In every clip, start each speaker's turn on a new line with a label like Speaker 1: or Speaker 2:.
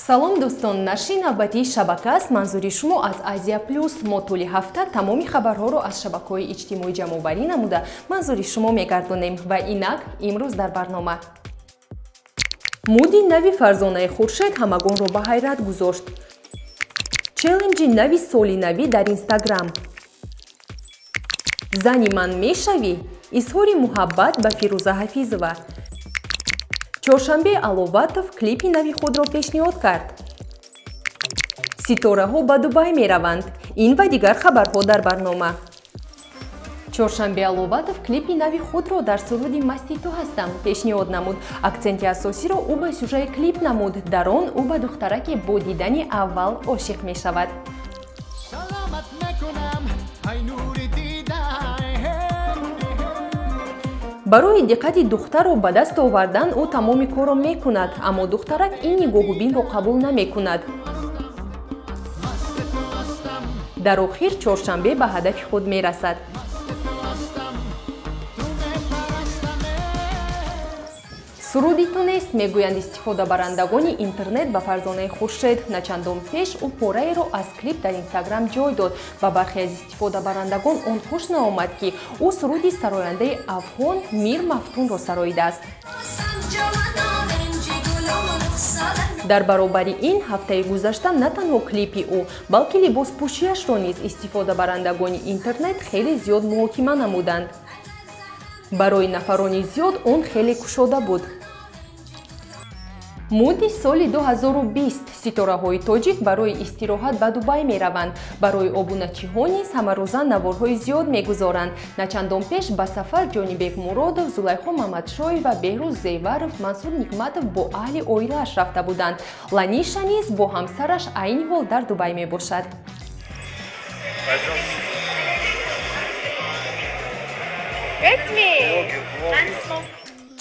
Speaker 1: салом дӯстон, нашри навбатии шабака аст. манзури шумо аз Азия Плюс. мо тӯли ҳафта тамоми хабарҳоро аз шабакаҳои иҷтимоӣ ҷамъоварӣ намуда манзури шумо мегардонем ва инак имрӯз дар барнома. муди нави Фарзонаи Хуршед ҳамагонро ба ҳайрат гузошт. челленҷи нави соли навӣ дар Инстаграм. зани ман мешавӣ? изҳори муҳаббат ба Фирӯза Ҳафизова. чоршанбе Аловатов клипи нави худро пешниҳод кард. ситораҳо ба Дубай мераванд. ин ва дигар хабарҳо дар барнома. чоршанбе Аловатов клипи нави худро дар суруди «Масти ту ҳастам» пешниҳод намуд. акценти асосиро ӯ ба сюжаи клип намуд. дар он ӯ ба духтараке бо дидани аввал ошиқ мешавад. барои диққати духтарро ба даст овардан ӯ тамоми корро мекунад, аммо духтарак ин нигоҳубинро қабул намекунад. дар охир чоршанбе ба ҳадафи худ мерасад. суруди ту нест, мегӯянд истифодабарандагони интернет ба Фарзонаи Хуршед. на чандон пеш ӯ пораеро аз клип дар Инстаграм ҷой дод. ба бархе аз истифодабарандагон он хуш наомад, ки ӯ суруди сарояндаи афғон Мир Мафтунро сароидааст. дар баробари ин ҳафтаи гузашта на танҳо клипи ӯ, балки либоспӯшиашро низ истифодабарандагони интернет хеле зиёд муҳокима намуданд. барои нафарони зиёд он хеле кушода буд. муди соли 2020 ситораҳои тоҷик барои истироҳат ба Дубай мераванд. барои обуначиҳо низ ҳамарӯза наворҳои зиёд мегузоранд. на чандон пеш ба сафар ҷонибек Муродов, Зулайхо Мамадшоева, Беҳрӯз Зейваров, Мансур Никматов бо аҳли оилааш рафта буданд. Ланиша низ бо ҳамсараш айни ҳол дар Дубай мебошад.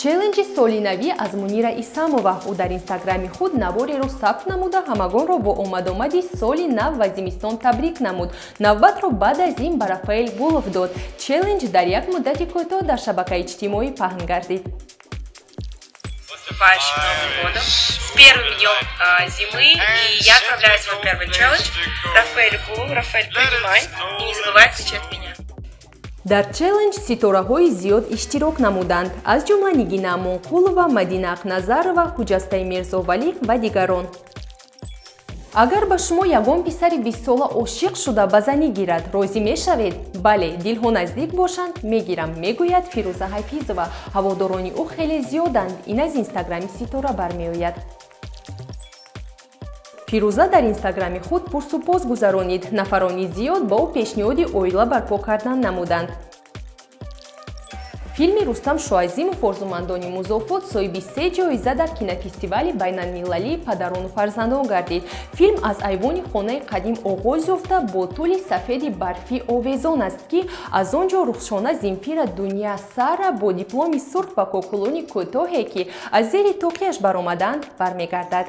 Speaker 1: челленҷи соли навӣ аз Мунира Исамова. ӯ дар инстаграми худ навореро сабт намуда ҳамагонро бо омадомади соли нав ва зимистон табрик намуд. навбатро баъд аз ин ба Рафаэл Гулов дод. челленҷ дар як муддати кӯтоҳ дар шабакаи иҷтимоӣ паҳн гардид.
Speaker 2: Наступающим Новым годом, с первым днем зимы, и я отправляю свой первый челлендж. Рафаэль Гулов, Рафаэль, принимай, и не забывай отвечать меня.
Speaker 1: дар челленҷ ситораҳои зиёд иштирок намуданд, аз ҷумла Нигина Амонқулова, Мадина Ақназарова, Хуҷастай Мирзовалӣ ва дигарон. агар ба шумо ягон писари 20 сола ошиқ шуда ба занӣ гирад, розӣ мешавед? бале, дилҳо наздик бошанд, мегирам, мегӯяд Фирӯза Ҳафизова. ҳаводорони ӯ хеле зиёданд. ин аз инстаграми ситора бармеояд. фирӯза дар инстаграми худ пурсупоз гузаронид. нафарони зиёд ба ӯ пешниҳоди оила барпо кардан намуданд. филми Рустам Шоазимов Орзумандони музофот соҳиби 3 ҷоиза дар кинофестивали байналмилалии падарону фарзандон гардид. филм аз айвони хонаи қадим оғоз ёфта бо тӯли сафеди барфӣ овезон аст, ки аз он ҷо Рухшона Зинфира Дуния Сара бо дипломи сурх ва кокулони кӯтоҳе, ки аз зери тоқияш баромаданд, бармегардад.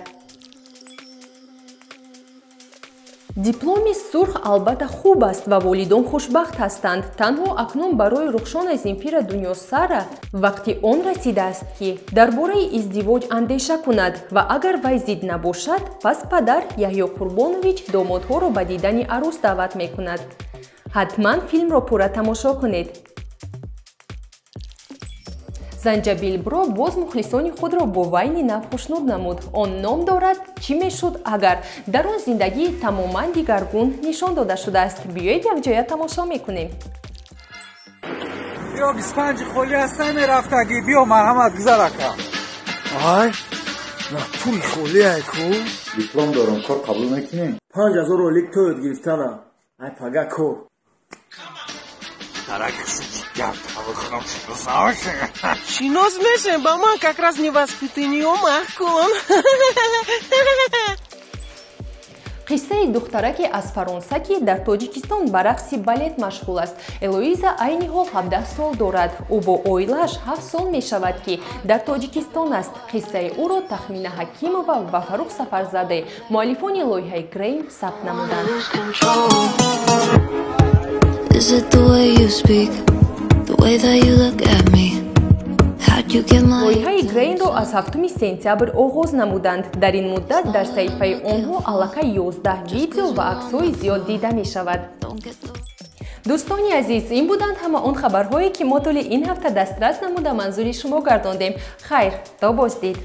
Speaker 1: дипломи сурх албатта хуб аст ва волидон хушбахт ҳастанд. танҳо акнун барои Рухшона Зинфира Дунёсара вақти он расидааст, ки дар бораи издивоҷ андеша кунад ва агар вай зид набошад, пас падар Яҳьё Қурбонович домодҳоро ба дидани арӯс даъват мекунад. ҳатман филмро пурра тамошо кунед. Занҷабилбро боз мухлисони худро бо вайни нав хушнуд намуд. он ном дорад «Чӣ мешуд агар». дар он зиндагии тамоман дигаргун нишон дода шудааст. биёед якҷоя тамошо мекунем.
Speaker 3: биё 25 холӣ ҳастан мерафтагӣ. биё марҳамат гузарака. ай на пули холиай ку
Speaker 4: диплом дорам, кор қабул мекунем.
Speaker 3: 5000 олик тоёд гирифтанам. ай пага кор
Speaker 5: Шинос мешем, ба ман как раз невоспитаниё маҳкун.
Speaker 1: қиссаи духтараке аз Фаронса, ки дар Тоҷикистон ба рақси балет машғул аст. Элоиза айни ҳол 17 сол дорад. ӯ бо оилааш 7 сол мешавад, ки дар Тоҷикистон аст. қиссаи ӯро Тахмина Ҳакимова ва Фарух Сафарзаде, муаллифони лоиҳаи Грейм сабт намуданд. Is it the way you speak, the way that you look at me? лоиҳаи Грейнро аз 7 сентябр оғоз намуданд. Дар ин муддат дар саҳифаи онҳо аллакай 11 видео ва аксҳои зиёд дида мешавад. дӯстони азиз, ин буданд ҳама он хабарҳое ки мо тӯли ин ҳафта дастрас намуда манзури шумо гардондем. Хайр, то боздид.